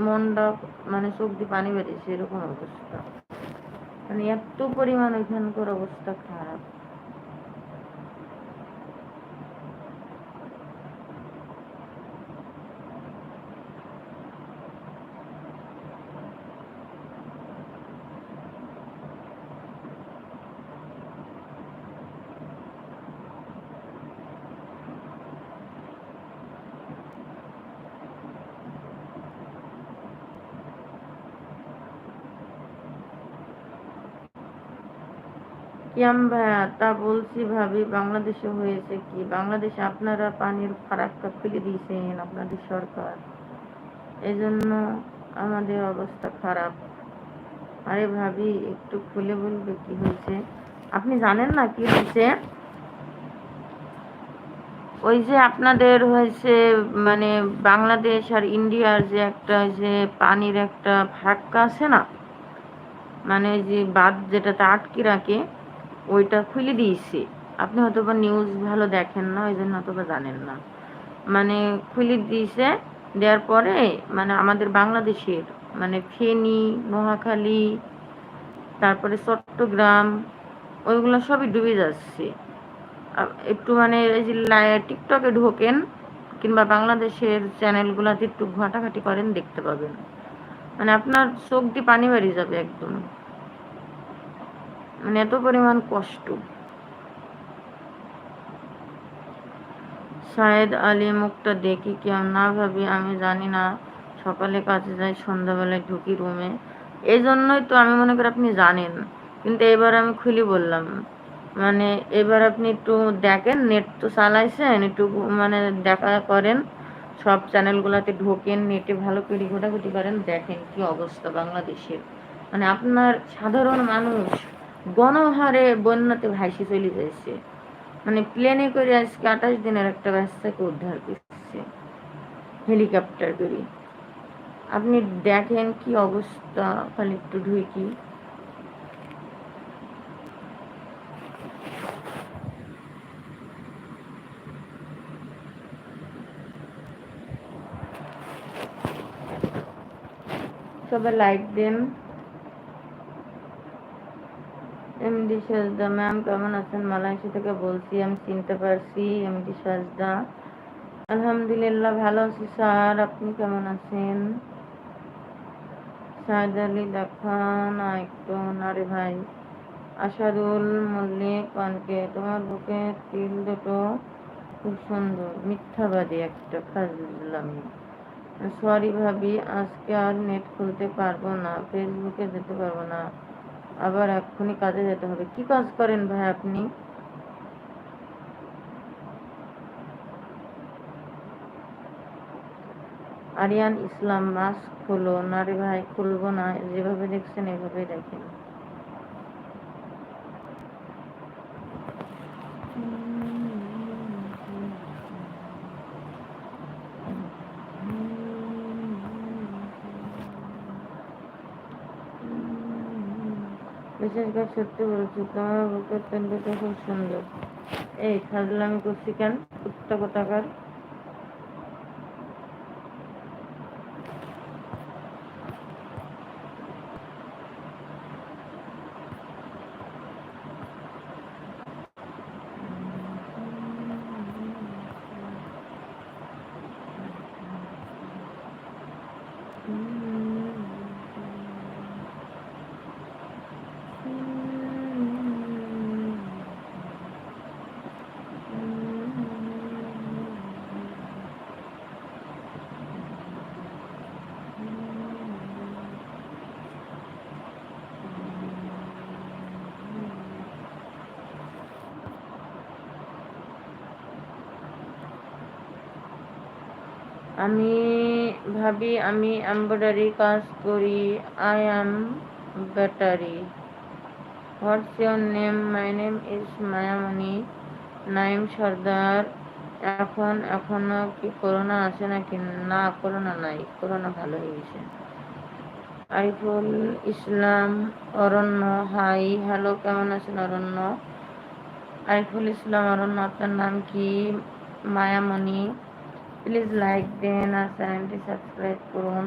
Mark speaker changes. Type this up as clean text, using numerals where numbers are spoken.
Speaker 1: মনটা মানে চোখ দিয়ে পানি বেরিয়েছে এরকম অবস্থা, মানে এত পরিমাণ ওইখানকার অবস্থা খারাপ। কিয়াম ভাইয়া, তা বলছি ভাবি, বাংলাদেশে হয়েছে কি? বাংলাদেশে আপনারা পানির ফারাক্কা খুলে দিয়েছেন আপনাদের সরকার, এজন্য আমাদের অবস্থা খারাপ। আরে ভাবি, একটু খুলে বলবে কি হয়েছে? আপনি জানেন না কি হয়েছে? ওই যে আপনাদের হয়েছে, মানে বাংলাদেশ আর ইন্ডিয়ার যে একটা যে পানির একটা ফারাক্কা আছে না, মানে ওই যে বাঁধ যেটাতে আটকে রাখে, ওইটা খুলে দিয়েছে। আপনি হয়তো বা নিউজ ভালো দেখেন না, ওই জন্য হয়তো বা জানেন না। মানে খুলে দিয়েছে, দেওয়ার পরে মানে আমাদের বাংলাদেশের মানে ফেনী, নোয়াখালী, তারপরে চট্টগ্রাম, ওইগুলো সবই ডুবে যাচ্ছে। একটু মানে এই যে টিকটকে ঢোকেন কিংবা বাংলাদেশের চ্যানেলগুলোতে একটু ঘাটাঘাটি করেন, দেখতে পাবেন। মানে আপনার চোখ দিয়ে পানি বেরিয়ে যাবে একদম, মানে এত পরিমাণ কষ্ট। শাহেদ আলী, মুখটা দেখি কেমন? না ভাবি, আমি জানি না, সকালে কাজে যাই, সন্ধ্যাবেলায় ঢুকি রুমে, এই জন্যই তো আমি মনে করি আপনি জানেন, কিন্তু এবার আমি খুলি বললাম। মানে এবার আপনি একটু দেখেন, নেট তো চালাইছেন, একটু মানে দেখা করেন, সব চ্যানেলগুলোতে ঢোকেন, নেটে ভালো করে ঘোটাঘুটি করেন, দেখেন কি অবস্থা বাংলাদেশের। মানে আপনার সাধারণ মানুষ গণহারে বন্যাতে ভাসি চলে যাচ্ছে। মানে প্লেনে করে আজকে 28 দিনের একটা বাচ্চাকে উদ্ধার করছে হেলিকপ্টার করে। আপনি দেখেন কি অবস্থা, খালি একটু ঢুকি। সবাই লাইক দেন। এমডি সাজদা ম্যাম, কেমন আছেন? মালয়েশিয়া থেকে বলছি, আমি চিনতে পারছি এমডি সাজদা। আলহামদুলিল্লাহ ভালো আছি স্যার, আপনি কেমন আছেন? শাহেদ আলী, দেখান একটু না রে ভাই। আশারুল মল্লিক, পানকে তোমার বুকে তিল দুটো খুব সুন্দর, মিথ্যাবাদী একটা ফাজলামি। সরি ভাবি, আজকে আর নেট খুলতে পারবো না, ফেসবুকে যেতে পারবো না, আবার এক্ষুনি কাজে যেতে হবে। কি কাজ করেন ভাই আপনি? আরিয়ান ইসলাম, মাস্ক খুলো। না রে ভাই, খুলবো না, যেভাবে দেখছেন এভাবে দেখেন। বিশেষ করে সত্যি বলছি, তোমার বুকের তেলটা খুব সুন্দর। এই ফাজলামি করছি কেন, কুত্তা কোথাকার? আমি ভাবি, আমি এমব্রয়ডারি কাজ করি। I am battery. What's your name? My name is Mayamoni. Naim Sardar. এখনো কি করোনা আছে নাকি? না, করোনা নাই, করোনা ভালো হয়ে গেছে। আরিফুল ইসলাম, অরণ্য, হাই হ্যালো, কেমন আছেন অরণ্য? আরিফুল ইসলাম, অরণ্য, আপনার নাম কি? মায়ামণি। প্লিজ লাইক দেন আর চ্যানেলটি সাবস্ক্রাইব করুন।